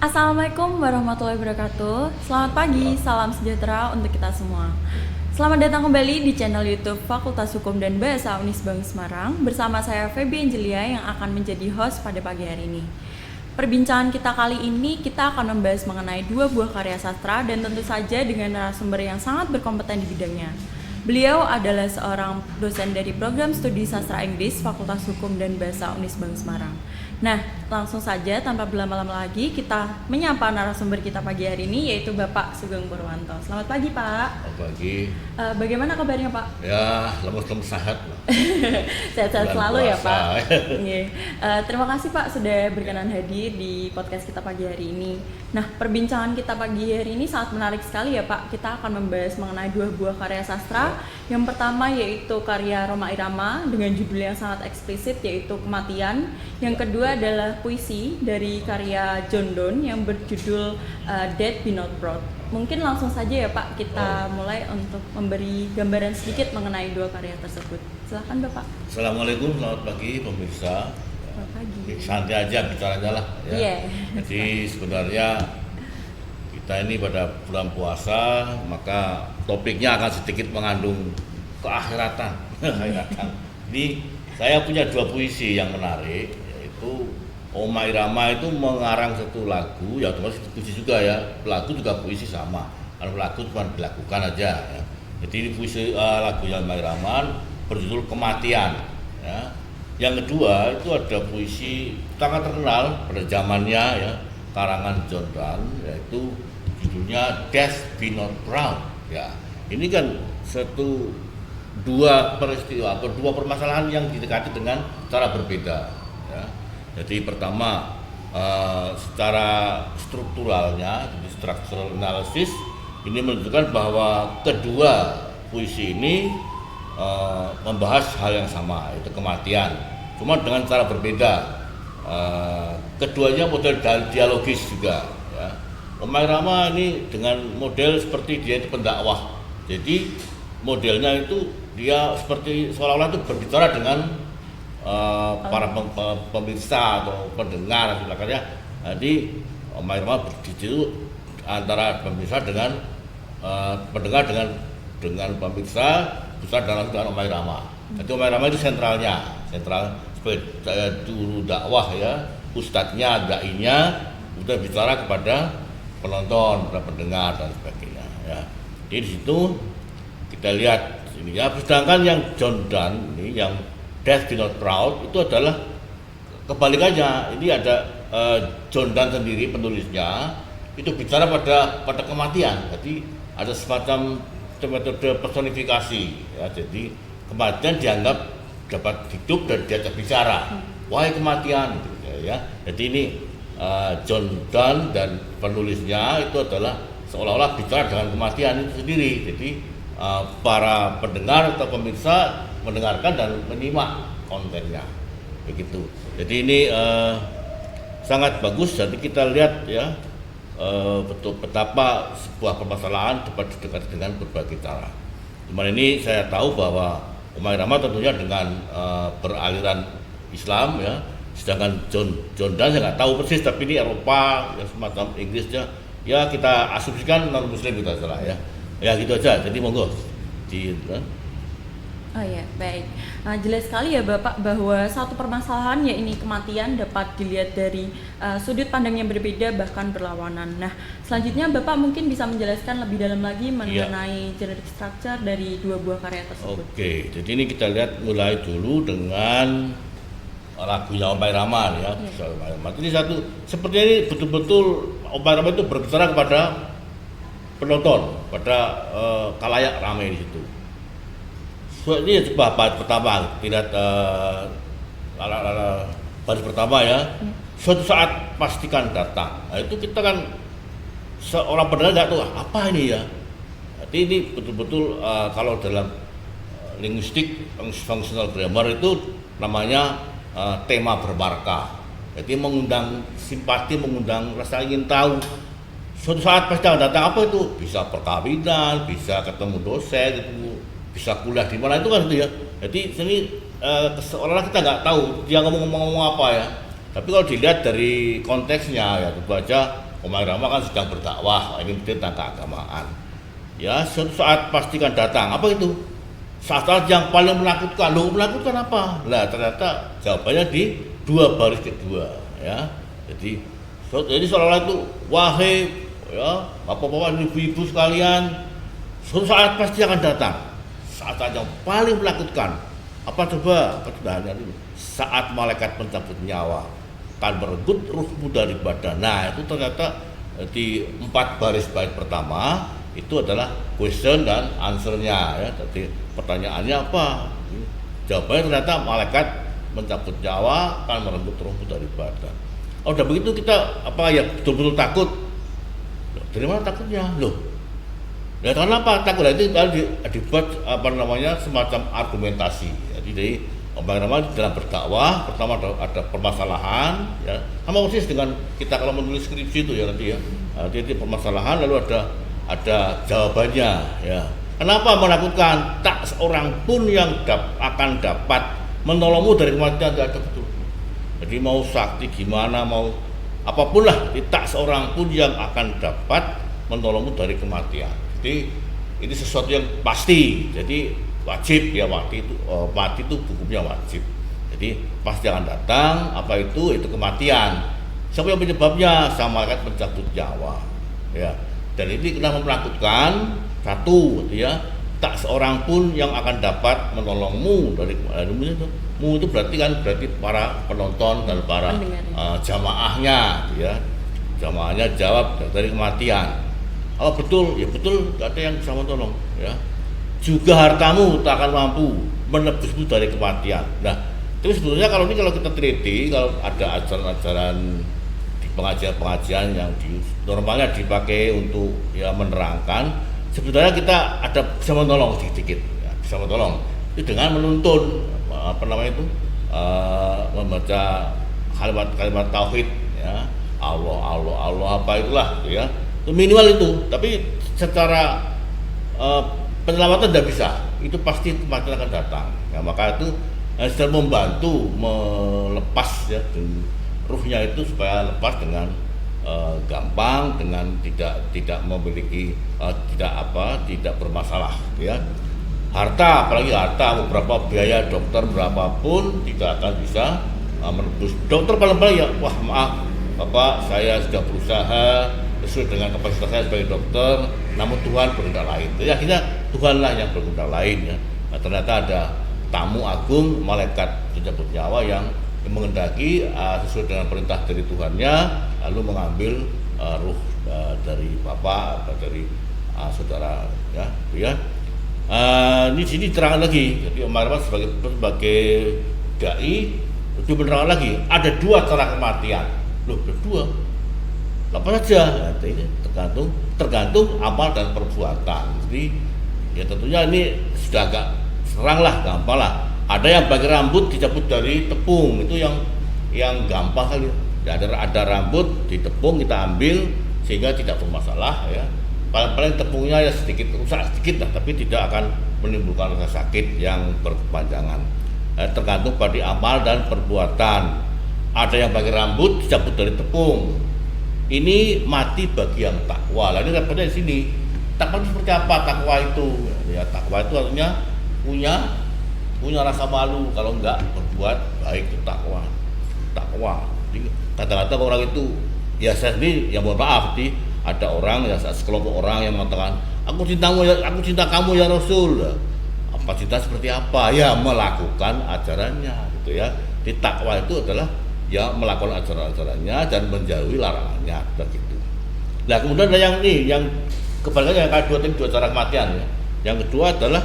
Assalamualaikum warahmatullahi wabarakatuh. Selamat pagi, salam sejahtera untuk kita semua. Selamat datang kembali di channel YouTube Fakultas Hukum dan Bahasa Unisbang Semarang bersama saya Feby Angelia yang akan menjadi host pada pagi hari ini. Perbincangan kita kali ini kita akan membahas mengenai dua buah karya sastra dan tentu saja dengan narasumber yang sangat berkompeten di bidangnya. Beliau adalah seorang dosen dari program studi sastra Inggris Fakultas Hukum dan Bahasa Unisbang Semarang. Nah, langsung saja tanpa berlama-lama lagi kita menyapa narasumber kita pagi hari ini yaitu Bapak Sugeng Purwanto. Selamat pagi, Pak. Selamat pagi. Bagaimana kabarnya, Pak? Ya, lemes-lemes sehat. Sehat-sehat Bulan selalu ya, puasa. Pak. Iya. Terima kasih, Pak, sudah berkenan hadir di podcast kita pagi hari ini. Nah, perbincangan kita pagi hari ini sangat menarik sekali ya, Pak. Kita akan membahas mengenai dua buah karya sastra. Yang pertama yaitu karya Rhoma Irama dengan judul yang sangat eksplisit yaitu Kematian. Yang kedua adalah puisi dari karya John Donne yang berjudul Death Be Not Proud. Mungkin langsung saja ya Pak kita mulai untuk memberi gambaran sedikit mengenai dua karya tersebut. Silakan Bapak. Assalamualaikum, selamat pagi pemirsa. Selamat pagi. Santai aja bicaranya lah. Ya. Iya. Jadi sebenarnya kita ini pada bulan puasa, maka topiknya akan sedikit mengandung keakhiratan. Ini saya punya dua puisi yang menarik, yaitu Rhoma Irama itu mengarang satu lagu, ya otomatis puisi juga ya. Lagu juga puisi sama. Kalau lagu cuma dilakukan aja. Ya. Jadi ini puisi lagunya Rhoma Irama berjudul Kematian. Ya. Yang kedua itu ada puisi sangat terkenal pada zamannya ya, karangan John Donne, yaitu judulnya Death Be Not Proud. Ya, ini kan dua peristiwa atau dua permasalahan yang didekati dengan cara berbeda. Ya. Jadi pertama secara strukturalnya, jadi structural analysis ini menunjukkan bahwa kedua puisi ini membahas hal yang sama, yaitu kematian, cuma dengan cara berbeda. Keduanya model dialogis juga. Ya. Rhoma Irama ini dengan model seperti dia itu pendakwah. Jadi modelnya itu dia seperti seolah-olah itu berbicara dengan para pemirsa atau pendengar silakannya. Jadi Rhoma Irama itu antara pemirsa dengan pendengar dengan pemirsa besar dalam Rhoma Irama. Jadi Rhoma Irama itu sentral sebagai juru dakwah ya, ustadznya, dai-nya udah bicara kepada penonton, kepada pendengar dan sebagainya. Ya. Jadi di situ kita lihat ini ya. Sedangkan yang John Donne ini yang Death Be Not Proud itu adalah kebalikannya. Ini ada John Donne sendiri penulisnya itu bicara pada kematian. Jadi ada semacam metode personifikasi ya. Jadi kematian dianggap dapat hidup dan diajak bicara. Wahai kematian gitu ya. Jadi ini John Donne dan penulisnya itu adalah seolah-olah bicara dengan kematian itu sendiri. Jadi para pendengar atau pemirsa mendengarkan dan menyimak kontennya begitu. Jadi ini sangat bagus. Jadi kita lihat ya betul betapa sebuah permasalahan dapat didekati dengan berbagai cara. Cuman ini saya tahu bahwa Rhoma Irama tentunya dengan beraliran Islam ya, sedangkan John Donne saya nggak tahu persis, tapi ini Eropa ya, semacam Inggrisnya ya, kita asumsikan non Muslim kita salah ya. Ya gitu aja. Jadi monggo Oh ya, baik. Jelas sekali ya Bapak bahwa satu permasalahan ya ini kematian dapat dilihat dari sudut pandang yang berbeda bahkan berlawanan. Nah, selanjutnya Bapak mungkin bisa menjelaskan lebih dalam lagi mengenai generic structure dari dua buah karya tersebut. Oke, jadi ini kita lihat mulai dulu dengan lagunya Rhoma Irama ya. Jadi satu seperti ini betul-betul Rhoma Irama itu berbicara kepada penonton, pada khalayak ramai di situ. So, ini coba baris pertama, tidak baris pertama ya. Suatu saat pastikan datang. Nah, itu kita kan seorang pendengar nggak tahu apa ini ya. Jadi ini betul-betul kalau dalam linguistik functional grammar itu namanya tema bermarka. Jadi mengundang simpati, mengundang rasa ingin tahu. Suatu saat pasti akan datang, apa itu? Bisa perkawinan, bisa ketemu dosen, bisa kuliah di mana itu kan itu ya. Jadi sini seolah-olah kita nggak tahu dia ngomong apa ya. Tapi kalau dilihat dari konteksnya ya tentu aja Omah Irama kan sedang berdakwah, ini tentang keagamaan. Ya, suatu saat pastikan datang. Apa itu? Saat yang paling menakutkan. Loh, menakutkan apa? Lah, ternyata jawabannya di 2 baris kedua, ya. Jadi seolah-olah itu, wahai ya, bapak-bapak, ibu-ibu sekalian, suatu saat pasti akan datang. Saat yang paling menakutkan. Apa coba? Saat malaikat mencabut nyawa akan merebut ruhmu dari badan. Nah, itu ternyata di 4 baris bait pertama itu adalah question dan answer-nya, ya. Jadi pertanyaannya apa? Jawabannya ternyata malaikat mencabut nyawa akan merebut ruhmu dari badan. Oh, udah begitu kita apa ya betul-betul takut. Dari mana takutnya? Loh. Ya kenapa takut? Itu tadi dibuat apa namanya semacam argumentasi. Jadi dari Omah Irama dalam berdakwah pertama ada permasalahan, ya sama persis dengan kita kalau menulis skripsi itu ya nanti ya. Jadi permasalahan lalu ada jawabannya, ya. Kenapa menakutkan? Tak seorang pun yang akan dapat menolongmu dari kematian, tidak ada, betul. Jadi mau sakti gimana, mau apapun lah, tak seorang pun yang akan dapat menolongmu dari kematian. Jadi ini sesuatu yang pasti. Jadi wajib ya, mati itu hukumnya wajib. Jadi pasti akan datang. Apa itu kematian. Siapa yang penyebabnya? Sang malaikat mencabut nyawa, ya. Dan ini kenapa menakutkan? Satu, ya, tak seorang pun yang akan dapat menolongmu dari itu. Mu itu berarti para penonton dan para jamaahnya, ya. Jamaahnya jawab dari kematian. Oh betul, ya betul, tidak ada yang bisa menolong, ya. Juga hartamu tak akan mampu menebusmu dari kematian. Nah, itu sebetulnya kalau kita teliti, kalau ada ajaran-ajaran di pengajian-pengajian yang normalnya dipakai untuk ya menerangkan, sebetulnya kita ada bisa menolong sedikit, ya, bisa menolong itu dengan menuntun membaca kalimat tauhid, ya, Allah apa itulah, ya, itu minimal itu. Tapi secara penyelamatan tidak bisa, itu pasti kematian akan datang, ya. Maka itu sedang membantu melepas, ya, ruhnya itu supaya lepas dengan gampang, dengan tidak memiliki tidak bermasalah, ya. Harta, apalagi harta, beberapa biaya dokter berapapun tidak akan bisa menebus. Dokter paling-paling ya, wah maaf Bapak, saya sudah berusaha sesuai dengan kapasitas saya sebagai dokter, namun Tuhan berkehendak lain. Jadi akhirnya Tuhanlah yang berkehendak lain, ya. Nah, ternyata ada tamu agung, malaikat pencabut nyawa yang menghendaki sesuai dengan perintah dari Tuhannya, lalu mengambil ruh dari bapak atau dari saudara, ya, ya. Ini sini terang lagi. Jadi Omah Irama sebagai dai itu menerangkan lagi ada 2 cara kematian. Loh, ada 2. Apa saja? Nah, ini tergantung amal dan perbuatan. Jadi ya tentunya ini sudah agak serang lah, gampang lah. Ada yang bagi rambut dicabut dari tepung, itu yang gampang kali. Ya, ada rambut ditepung, kita ambil sehingga tidak bermasalah, ya. Paling-paling tepungnya ya sedikit rusak sedikit lah, tapi tidak akan menimbulkan rasa sakit yang berkepanjangan. Tergantung pada amal dan perbuatan. Ada yang bagi rambut dicabut dari tepung. Ini mati bagi yang takwa. Lah ini repotnya di sini. Takwa itu seperti apa? Takwa itu, ya, takwa itu artinya punya rasa malu kalau enggak berbuat baik, itu takwa. Jadi kata-kata orang itu, ya saya sendiri yang mohon maaf, ada orang, ya sekelompok orang yang mengatakan aku cinta kamu ya Rasul. Apa cinta seperti apa? Ya melakukan ajarannya, gitu ya. Di takwa itu adalah ya melakukan ajaran-ajarannya dan menjauhi larangannya, begitu. Nah kemudian ada yang kebalikannya, yang kedua tadi 2 cara kematian, ya. Yang kedua adalah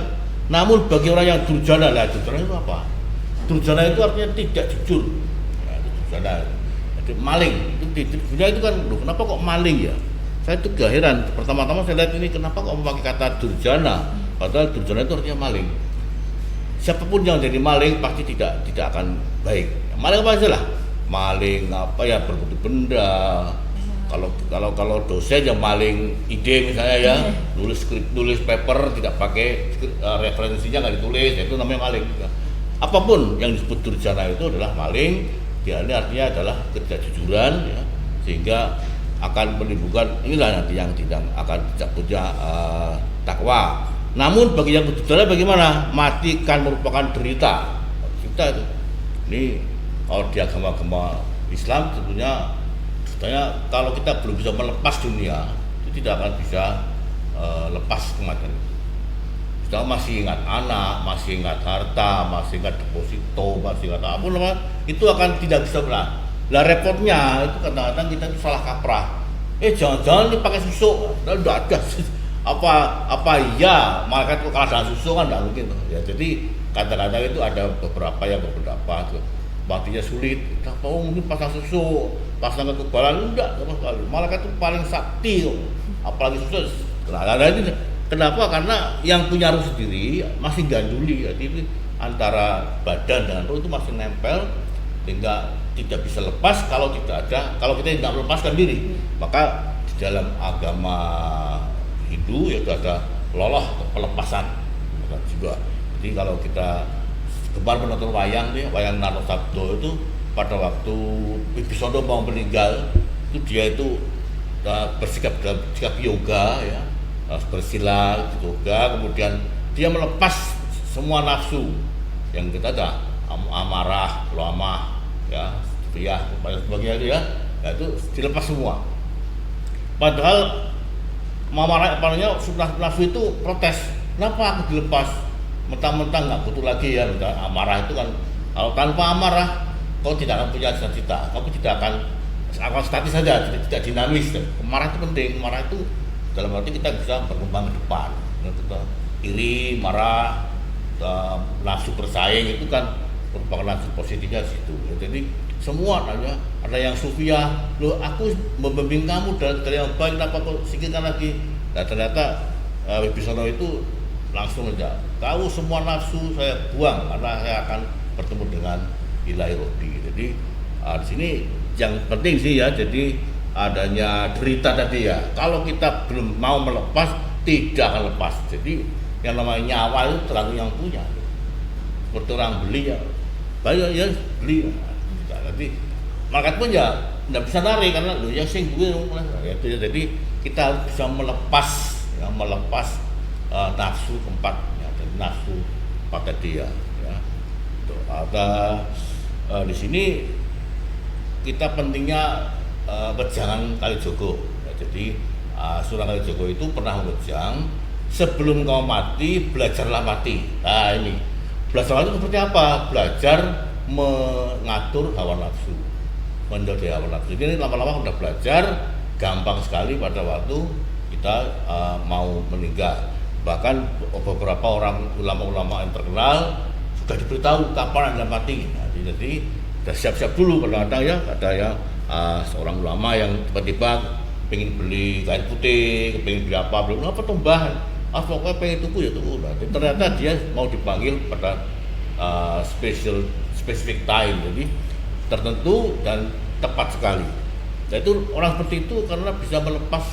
namun bagi orang yang durjana. Lah durjana itu apa? Durjana itu artinya tidak jujur. Nah, itu durjana. Jadi maling. Itu di dunia itu kan, loh, kenapa kok maling ya? Saya itu keheran. Pertama-tama saya lihat ini kenapa kok memakai kata durjana? Padahal durjana itu artinya maling. Siapapun yang jadi maling pasti tidak akan baik. Maling apa aja lah? Maling apa ya, berbudi benda. Kalau dosen yang maling ide misalnya, ya, nulis paper tidak pakai referensinya, nggak ditulis, itu namanya maling. Apapun yang disebut durjana itu adalah maling. Dia ini artinya adalah ketidakjujuran, ya, sehingga akan menimbulkan inilah nanti yang tidak akan tidak punya takwa. Namun bagi yang berdosa bagaimana? Mati kan merupakan derita kita itu. Ini kalau di agama-agama Islam tentunya kalau kita belum bisa melepas dunia itu tidak akan bisa lepas kematian itu. Kita masih ingat anak, masih ingat harta, masih ingat deposito, masih ingat apa namanya, itu akan tidak bisa benar. Lah repotnya itu kadang-kadang kita itu salah kaprah. Jangan-jangan ini pakai susu, udah ada. Apa iya malaikat itu kalah dengan susu kan tidak mungkin. Ya jadi kadang-kadang itu ada beberapa yang berpendapat matinya sulit. Mungkin pasang susu, pasang kekebalan enggak sama sekali. Malaikat itu paling sakti, apalagi susu. Kadang-kadang kenapa? Karena yang punya ruh sendiri masih ganduli, jadi antara badan dan ruh itu masih nempel, sehingga tidak bisa lepas kalau kita tidak melepaskan diri. Maka di dalam agama Hindu yaitu ada loloh atau pelepasan juga. Jadi kalau kita kemarin menonton wayang Narosabdo itu pada waktu Wibisana mau meninggal itu dia itu bersikap yoga ya. Bersila, yoga, kemudian dia melepas semua nafsu yang kita ada, amarah, lamah, ya, sebagainya itu ya, itu dilepas semua. Padahal nafsu itu protes, kenapa aku dilepas? Mentang-mentang nggak butuh lagi ya, amarah itu kan, kalau tanpa amarah, kau tidak akan punya cita-cita, kamu tidak akan statis saja, tidak dinamis. Amarah itu penting, amarah itu dalam arti kita bisa berkembang ke depan. Kita iri, marah, nafsu bersaing itu kan merupakan nafsu positifnya situ. Jadi semua ada yang sufia, loh aku membimbing kamu dari yang baik, kenapa kau singkirkan lagi? Nah ternyata Wibisana itu langsung aja, tahu semua nafsu saya buang karena saya akan bertemu dengan Ilahi Robbi. Jadi di sini yang penting sih ya, jadi adanya derita tadi ya. Kalau kita belum mau melepas, tidak akan lepas. Jadi yang namanya nyawa itu terlalu yang punya. Seperti orang beli ya, bayar ya beli. Jadi market pun ya tidak bisa narik karena lo ya sing gue itu ya. Jadi kita bisa melepas nafsu tempatnya dan nafsu pada dia. Ya. Ada di sini kita pentingnya wejangan Kalijogo. Ya, jadi Sunan Kalijogo itu pernah wejang, sebelum kau mati belajarlah mati. Nah ini belajar itu seperti apa? Belajar mengatur hawa nafsu, menjadi hawa nafsu. Jadi lama-lama udah belajar, gampang sekali pada waktu kita mau meninggal. Bahkan beberapa orang ulama-ulama yang terkenal sudah diberitahu kapan anda mati. Nah, jadi sudah siap-siap dulu. Kadang-kadang ya ada yang seorang ulama yang tiba-tiba pengen beli kain putih, pengen beli apa, belum apa tambahan, pokoknya pengen tuku ya tuku. Nah, ternyata dia mau dipanggil pada specific time, jadi tertentu dan tepat sekali. Nah, itu orang seperti itu karena bisa melepas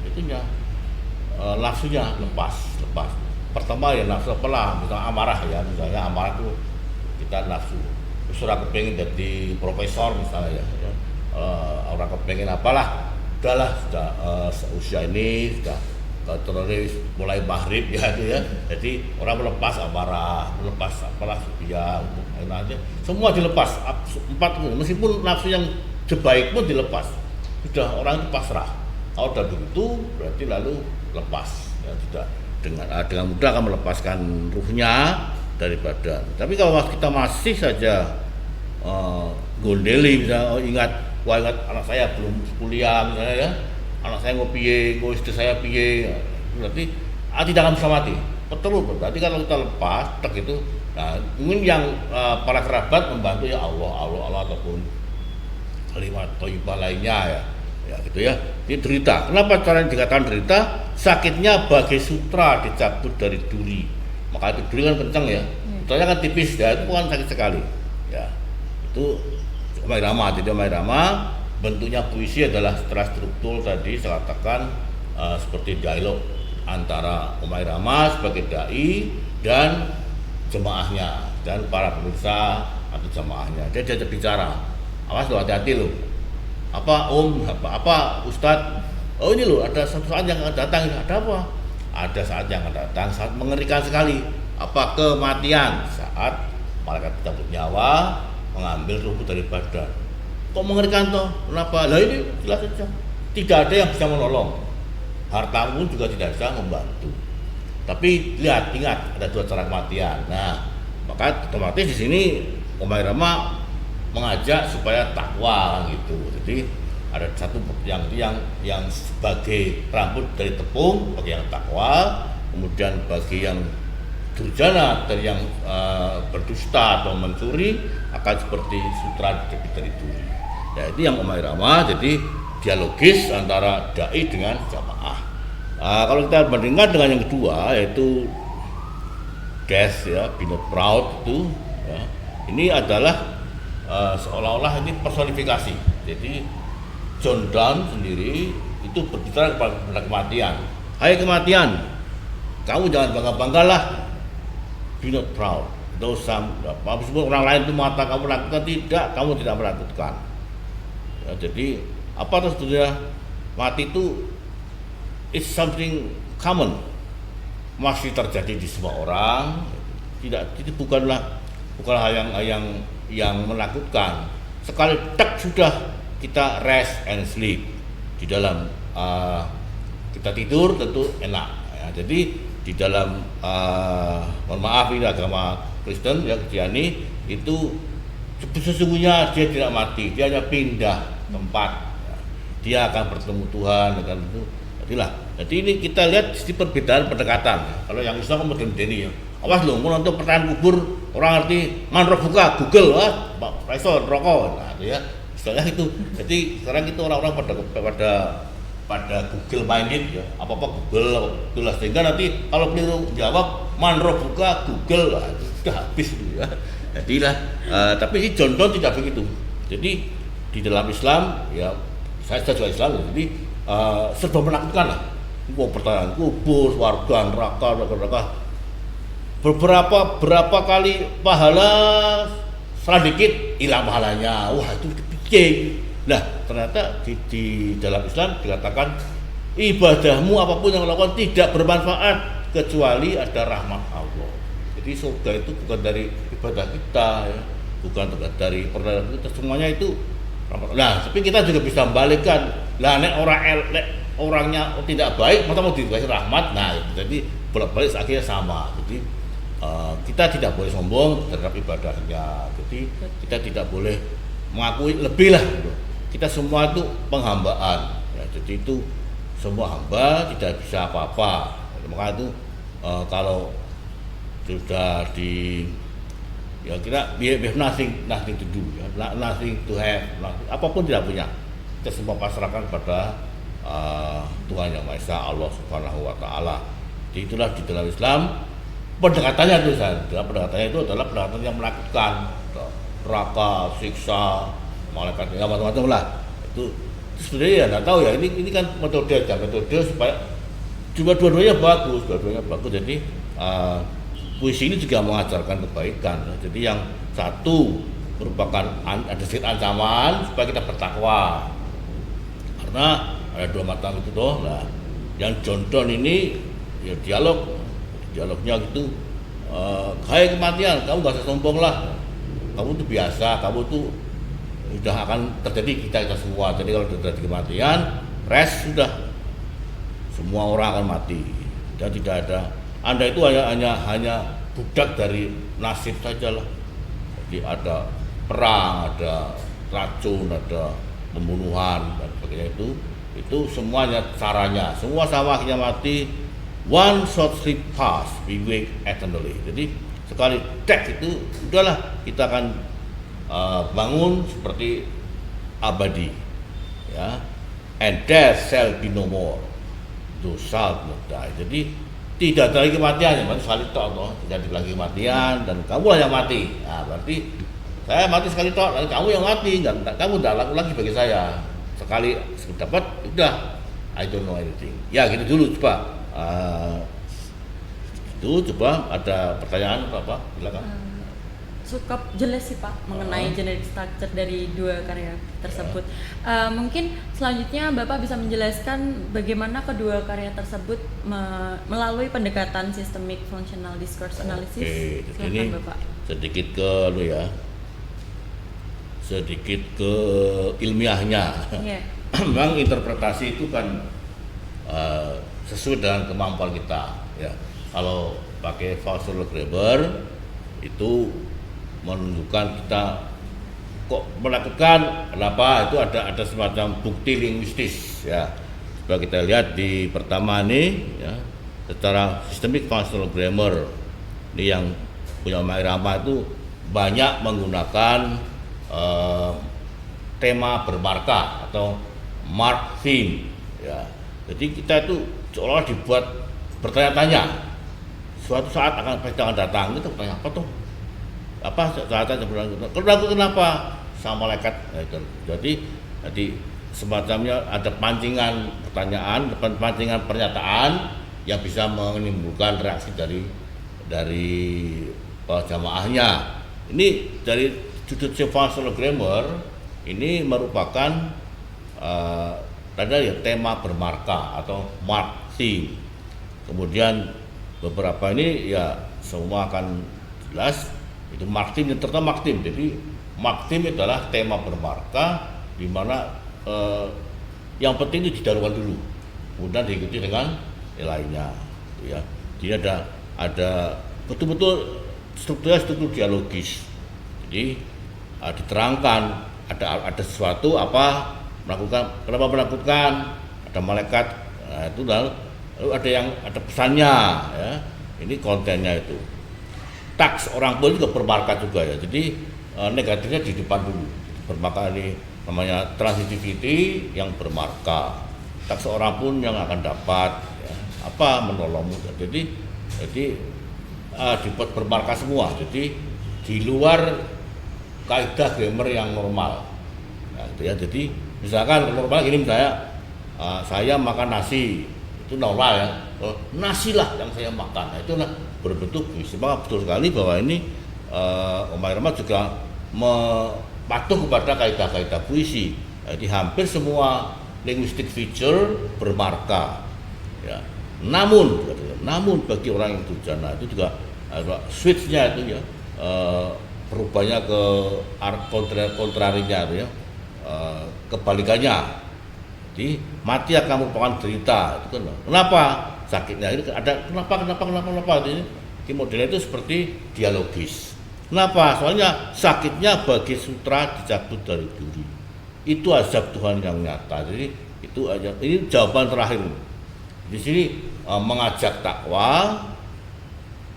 itunya, nafsunya lepas. Pertama ya nafsu apalah, misalnya amarah ya, misalnya amarah itu kita nafsu. Surah kepengen jadi profesor misalnya ya. Orang kepengen apalah, udahlah sudah seusia ini sudah teroris mulai maghrib ya itu ya. Jadi orang melepas amarah, melepas apalah ya, semua dilepas. 4 meskipun nafsu yang sebaik pun dilepas. Sudah orang itu pasrah. Kalau udah begitu berarti lalu lepas ya, sudah dengan mudah akan melepaskan ruhnya dari badan. Tapi kalau kita masih saja gondeli misalnya, ingat anak saya belum kuliah misalnya ya, anak saya ngopi, istri saya piye, berarti tidak akan bisa mati. Betul, berarti kalau kita lepas itu, nah mungkin yang para kerabat membantu ya Allah ataupun kalimat thayyibah lainnya ya gitu ya. Ini derita. Kenapa caranya dikatakan derita? Sakitnya bagai sutra dicabut dari duri. Maka itu duri kan kencang ya, sutranya kan tipis ya, itu bukan sakit sekali ya. Itu Omai Rama. Jadi Omai Rama bentuknya puisi adalah setelah struktur tadi saya katakan seperti dialog antara Omai Rama sebagai dai dan jemaahnya dan para pemirsa atau jemaahnya. Dia bicara, awas lo, hati-hati lo, apa Om, apa Ustadz, oh ini loh ada satu saat yang akan datang, ada apa? Ada saat yang akan datang, saat mengerikan sekali, apa kematian, saat malaikat cabut nyawa mengambil ruh dari badan. Kok mengerikan toh? Kenapa? Lah ini jelas saja, tidak ada yang bisa menolong, hartamu juga tidak bisa membantu. Tapi ingat ada dua cara kematian. Nah, maka otomatis di sini Omai Rama mengajak supaya takwa gitu. Jadi ada satu yang sebagai rambut dari tepung bagi yang takwa, kemudian bagi yang durjana dari yang berdusta atau mencuri akan seperti sutra dari duri. Ya itu yang Omai Rama. Jadi dialogis antara dai dengan jamaah. Kalau kita bandingkan dengan yang kedua yaitu Death ya, Be Not Proud itu ya, ini adalah seolah-olah ini personifikasi. Jadi John Donne sendiri itu berbicara kepada kematian. Hai kematian, kamu jangan bangga-banggalah. Be not proud. Meskipun orang lain itu mata kamu menakutkan, tidak, kamu tidak menakutkan. Ya, jadi apa terus mati itu it's something common, masih terjadi di semua orang. Tidak, itu bukanlah hal yang menakutkan. Sekali tak sudah kita rest and sleep di dalam kita tidur tentu enak. Ya, jadi di dalam mohon maaf ini agama Kristen ya Kristiani itu sesungguhnya dia tidak mati, dia hanya pindah tempat. Ya, dia akan bertemu Tuhan dengan itu. Jadi ini kita lihat di perbedaan pendekatan. Kalau yang Islam kan modern ini ya. Awas loh, mau nonton pertanyaan kubur orang ngerti manro buka Google, Pak Raiso rokok, nah itu ya. Istilahnya itu. Jadi sekarang itu orang-orang pada Google minded ya. Apa-apa Google, itulah sehingga nanti kalau keliru jawab manro buka Google, lah itu sudah habis gitu ya. Jadilah, tapi si John Donne tidak begitu. Jadi di dalam Islam ya, saya juga Islam, jadi serba menakutkan lah. Pertanyaan kubur, warga, neraka. Berapa kali pahala salah dikit hilang pahalanya. Wah itu dipikir. Nah ternyata di dalam Islam dikatakan ibadahmu apapun yang lakukan tidak bermanfaat kecuali ada rahmat Allah. Jadi surga itu bukan dari ibadah kita ya, bukan dari perbuatan kita, semuanya itu. Nah, tapi kita juga bisa membalikkan. Lah nek orangnya tidak baik, maka mau dikasih rahmat. Nah, jadi bolak-balik akhirnya sama. Jadi kita tidak boleh sombong terhadap ibadahnya. Jadi kita tidak boleh mengakui lebih lah. Gitu. Kita semua itu penghambaan. Ya, jadi itu semua hamba tidak bisa apa-apa. Maka itu kalau sudah ya kita we have nothing to do ya, nothing to have, apapun tidak punya, kita semua pasrahkan pada Tuhan Yang Maha Esa, Allah Subhanahu Wa Taala. Jadi itulah di dalam Islam pendekatannya itu, pendekatannya itu adalah pendekatan yang menakutkan, neraka, siksa, malaikat, ya macam-macam lah. Itu sebenarnya ya nggak tahu ya, ini kan metode supaya juga dua-duanya bagus. Jadi puisi ini juga mengajarkan kebaikan. Jadi yang satu merupakan ada sedikit ancaman supaya kita bertakwa. Karena ada dua macam itu toh. Nah, yang John Donne ini ya dialognya gitu. Hai kematian, kamu gak usah sombong lah. Kamu tuh biasa, kamu tuh sudah akan terjadi kita semua. Jadi kalau terjadi kematian, rest sudah. Semua orang akan mati. Dan tidak ada. Anda itu hanya budak dari nasib saja lah. Jadi ada perang, ada racun, ada pembunuhan dan sebagainya itu semuanya caranya, semua sama akhirnya mati. One short sleep pass, we wake eternally. Jadi sekali tek itu udahlah kita akan bangun seperti abadi, ya. And death shall be no more, thou shalt not die. Jadi tidak ada lagi kematian, ya, sekali tok toh, tidak ada lagi kematian dan kamu yang mati. Nah, berarti saya mati sekali tok, lalu kamu yang mati, dan kamu tidak laku lagi bagi saya. Sekali dapat, udah, I don't know anything. Ya gitu dulu coba. Itu coba ada pertanyaan apa? Silakan. cukup jelas sih Pak mengenai genetic structure dari dua karya tersebut. Mungkin selanjutnya Bapak bisa menjelaskan bagaimana kedua karya tersebut melalui pendekatan systemic functional discourse analysis. Oke, jadi ini Bapak. sedikit ke ilmiahnya. Yeah. Memang interpretasi itu kan sesuai dengan kemampuan kita. Ya, kalau pakai Functional Grammar itu menunjukkan kita kok melakukan kenapa itu ada semacam bukti linguistis ya. Coba kita lihat di pertama ini ya, secara systemic functional grammar ini yang punya Oma Irama itu banyak menggunakan tema bermarka atau mark theme ya. Jadi kita itu seolah dibuat bertanya-tanya, suatu saat akan pasti akan datang, kita bertanya apa tuh? Apa saatnya kenapa sama malaikat? Jadi semacamnya ada pancingan pertanyaan, pancingan pernyataan yang bisa menimbulkan reaksi dari jamaahnya. Ini dari Judicial Functional Grammar ini merupakan tema bermarka atau mark theme. Kemudian beberapa ini ya semua akan jelas itu mark theme, terutama mark theme. Jadi mark theme adalah tema bermarka di mana yang penting itu didahulukan dulu, kemudian diikuti dengan yang lainnya ya. Jadi ada betul-betul struktur dialogis. Jadi diterangkan ada sesuatu apa kenapa melakukan, ada malaikat, nah, itu lalu ada pesannya ya. Ini kontennya itu. Taks orang pun juga bermarka juga ya. Jadi negatifnya di depan dulu. Bermarka ini namanya transitivity yang bermarka. Taks orang pun yang akan dapat ya, apa menolongmu. Jadi dibuat bermarka semua. Jadi di luar kaidah grammar yang normal. Nah, itu ya. Jadi misalkan normal gini saya makan nasi, itu normal ya. Nasi lah yang saya makan. Nah, itu berbentuk puisi. Maka betul sekali bahwa ini Oma Irama juga patuh kepada kaidah-kaidah puisi. Jadi hampir semua linguistic feature bermarka. Ya. Namun bagi orang yang durjana itu juga switch-nya itu ya berubahnya ke kontrarinya itu ya, kebalikannya. Jadi mati akan merupakan derita. Itu kan. Kenapa? Sakitnya ini ada kenapa ini modelnya itu seperti dialogis. Kenapa? Soalnya sakitnya bagi sutra dicabut dari duri. Itu azab Tuhan yang nyata. Jadi itu aja. Ini jawaban terakhir. Di sini mengajak takwa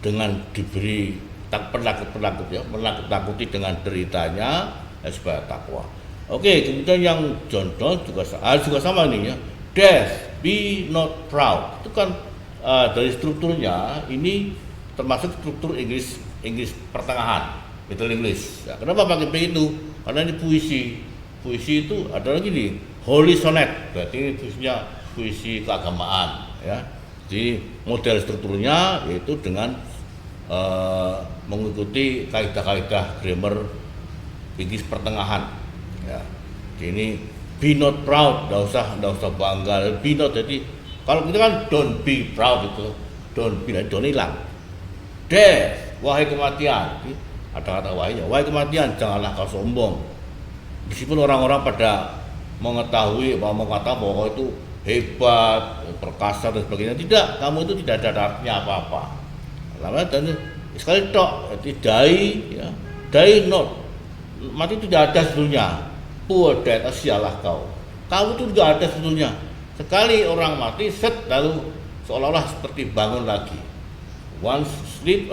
dengan diberi penakut ya, menakut-nakuti dengan deritanya supaya takwa. Oke, kemudian yang John Donne juga sama nih ya. Death, be not proud. Itu kan dari strukturnya ini termasuk struktur Inggris pertengahan, Middle English. Ya, kenapa pakai begitu? Karena ini puisi. Puisi itu ada lagi nih, holy sonnet. Berarti ini puisi keagamaan ya. Jadi model strukturnya yaitu dengan mengikuti kaidah-kaidah grammar Inggris pertengahan. Ya, ini be not proud, nggak usah bangga. Be not, jadi kalau kita kan don't be proud itu, don't hilang. Death, wahai kematian. Jadi, ada kata wahai kematian, janganlah kau sombong. Meskipun orang-orang pada mengetahui bahwa itu hebat, perkasa dan sebagainya, tidak, kamu itu tidak ada artinya apa-apa. Lama dan sekali tok, die not, mati itu tidak ada sebetulnya. Poor death, sialah kau itu tidak ada sebetulnya. Sekali orang mati, lalu seolah-olah seperti bangun lagi. Once sleep,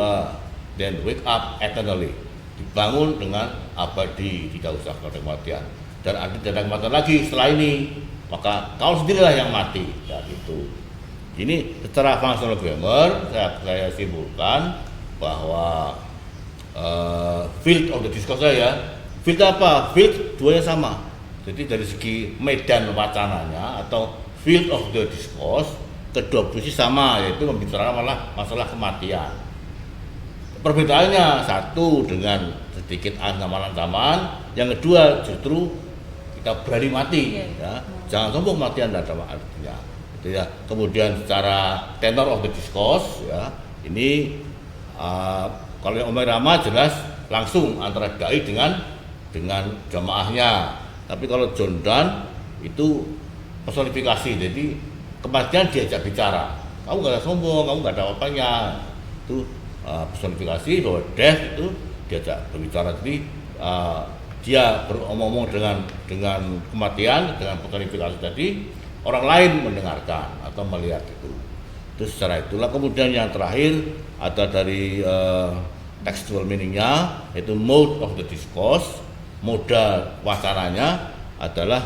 then wake up eternally. Dibangun dengan abadi, tidak usah pada kematian. Dan ada kematian lagi setelah ini, maka kau sendirilah yang mati. Ya, itu. Ini secara functional grammar saya simpulkan bahwa field of the discourse ya. Field apa? Field duanya sama. Jadi dari segi medan wacananya atau field of the discourse kedua puisi sama, yaitu membicarakan malah masalah kematian. Perbedaannya satu dengan sedikit ancaman-ancaman. Yang kedua justru kita berani mati, ya. Jangan sombong mati Anda ada artinya. Itu ya. Kemudian secara tenor of the discourse, ya, ini kalau yang Omai Rama jelas langsung antara dai dengan jamaahnya. Tapi kalau John Donne itu personifikasi, jadi kematian diajak bicara. Kamu nggak ada sombong, kamu nggak ada apa-apanya. Itu personifikasi bahwa death itu diajak berbicara. Jadi dia beromong-omong dengan kematian, dengan personifikasi tadi, orang lain mendengarkan atau melihat itu. Itu secara itulah. Kemudian yang terakhir ada dari textual meaningnya, yaitu mode of the discourse. Moda wacananya adalah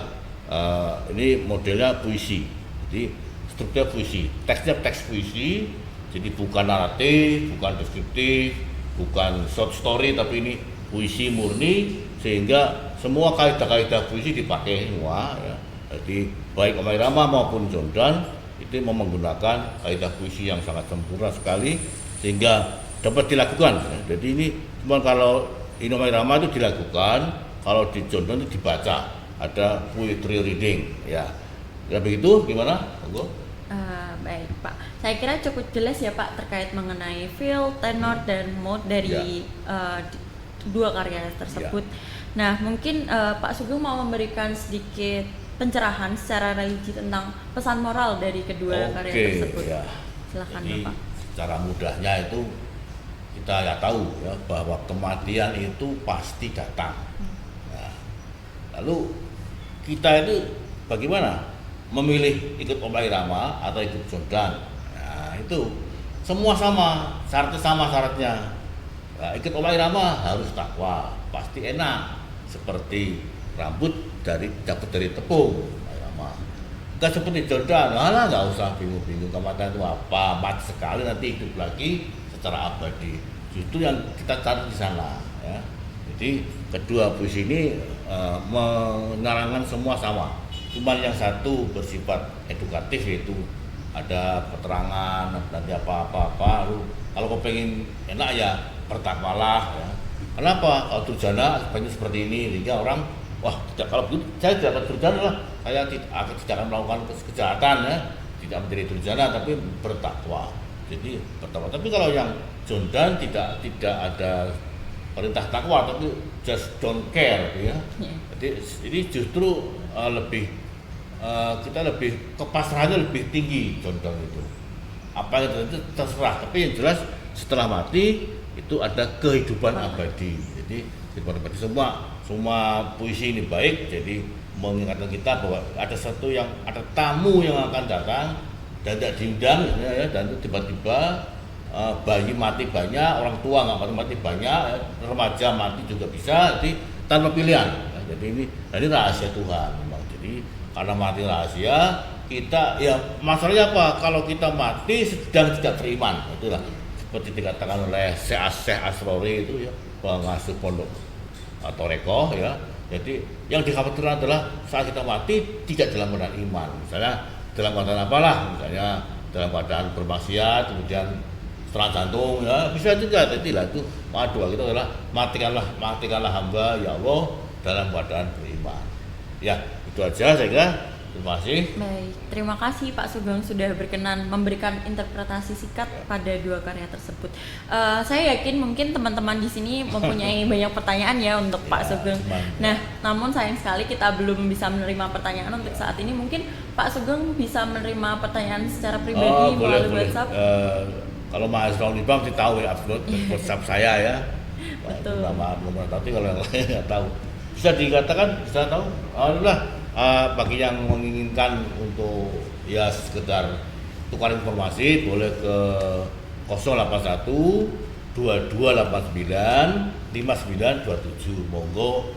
ini modelnya puisi. Jadi strukturnya puisi, teksnya teks puisi. Jadi bukan naratif, bukan deskriptif, bukan short story, tapi ini puisi murni, sehingga semua kaidah-kaidah puisi dipakai semua, ya. Jadi baik Omai Rama maupun John Donne itu menggunakan kaidah puisi yang sangat sempurna sekali sehingga dapat dilakukan, ya. Jadi ini cuma kalau di Omai Rama itu dilakukan, kalau di John Donne itu dibaca, ada poetry reading, ya. Ya begitu, gimana? Monggo. Baik Pak, saya kira cukup jelas ya Pak terkait mengenai feel, tenor, dan mode dari dua karya tersebut. Nah mungkin Pak Sugeng mau memberikan sedikit pencerahan secara religi tentang pesan moral dari kedua karya tersebut. Ya. Silakan Jadi, Bapak. secara mudahnya itu kita ya tahu ya bahwa kematian itu pasti datang. Nah, lalu kita itu bagaimana? Memilih ikut Omai Rama atau ikut John Donne. Nah, itu semua sama, syaratnya sama syaratnya. Nah, ikut Omai Rama harus takwa, pasti enak. Seperti rambut dapat dari tepung, Omai Rama. Enggak seperti John Donne, nggak usah bingung-bingung kematian itu apa, mati sekali nanti hidup lagi secara abadi. Justru yang kita cari di sana, ya. Jadi kedua puisi ini menyarankan semua sama. Cuman yang satu bersifat edukatif, yaitu ada keterangan nanti apa-apa. Kalau kau pengen enak ya bertakwalah, ya. Kenapa? Kalau durjana sebenarnya seperti ini, sehingga orang wah tidak, kalau begitu saya tidak akan durjana lah, saya tidak akan melakukan kejahatan, ya. Tidak menjadi durjana tapi bertakwa. Jadi bertakwa. Tapi kalau yang John Donne tidak ada perintah takwa, tapi just don't care, ya. Jadi ini justru kita lebih kepasrahannya lebih tinggi. Contoh itu apa yang itu terserah, tapi yang jelas setelah mati itu ada kehidupan abadi. Jadi kehidupan abadi, semua puisi ini baik, jadi mengingatkan kita bahwa ada tamu yang akan datang dan tidak diundang, ya, dan itu tiba-tiba bayi mati banyak, orang tua nggak mati banyak, ya, remaja mati juga bisa, jadi tanpa pilihan, ya. Jadi ini rahasia Tuhan memang. Jadi karena mati rahasia, kita ya masalahnya apa? Kalau kita mati sedang tidak beriman, itulah seperti dikatakan oleh Syekh Asrori itu, ya, pengasuh pondok atau rekoh, ya. Jadi yang dikhawatirkan adalah saat kita mati tidak dalam keadaan iman, misalnya dalam keadaan apalah, misalnya dalam keadaan bermaksiat, kemudian serangan jantung, ya bisa juga. Jadi lah itu doa kita adalah matikanlah hamba ya Allah dalam keadaan beriman. Ya itu aja saya kira. Terima kasih. Baik, terima kasih Pak Sugeng sudah berkenan memberikan interpretasi singkat pada dua karya tersebut. Saya yakin mungkin teman-teman di sini mempunyai banyak pertanyaan ya untuk Pak Sugeng. Nah, namun sayang sekali kita belum bisa menerima pertanyaan untuk saat ini. Mungkin Pak Sugeng bisa menerima pertanyaan secara pribadi melalui WhatsApp. Kalau Mas Raul Ibam sih tahu ya, upload WhatsApp saya ya. Betul. Belum tapi kalau yang lain nggak tahu. Bisa dikatakan, bisa tahu. Bagi yang menginginkan untuk ya sekedar tukar informasi boleh ke 081 2289 5927. Monggo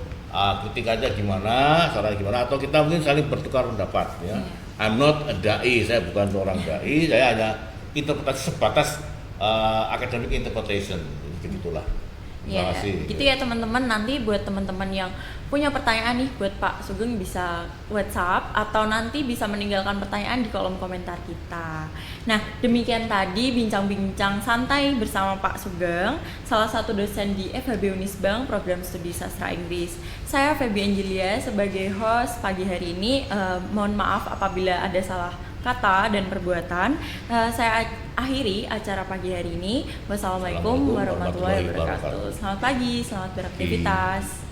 ketik aja gimana, caranya gimana, atau kita mungkin saling bertukar pendapat, ya. I'm not a dai, saya bukan seorang dai, saya hanya interpretasi sebatas academic interpretation, begitulah. Terima Ya, kasih. gitu ya teman-teman. Nanti buat teman-teman yang punya pertanyaan nih buat Pak Sugeng bisa WhatsApp atau nanti bisa meninggalkan pertanyaan di kolom komentar kita. Nah, demikian tadi bincang-bincang santai bersama Pak Sugeng, salah satu dosen di FHB Unisbank Program Studi Sastra Inggris. Saya Feby Angelia sebagai host pagi hari ini. Mohon maaf apabila ada salah kata dan perbuatan. Saya akhiri acara pagi hari ini. Wassalamualaikum warahmatullahi wabarakatuh. Selamat pagi, selamat beraktivitas.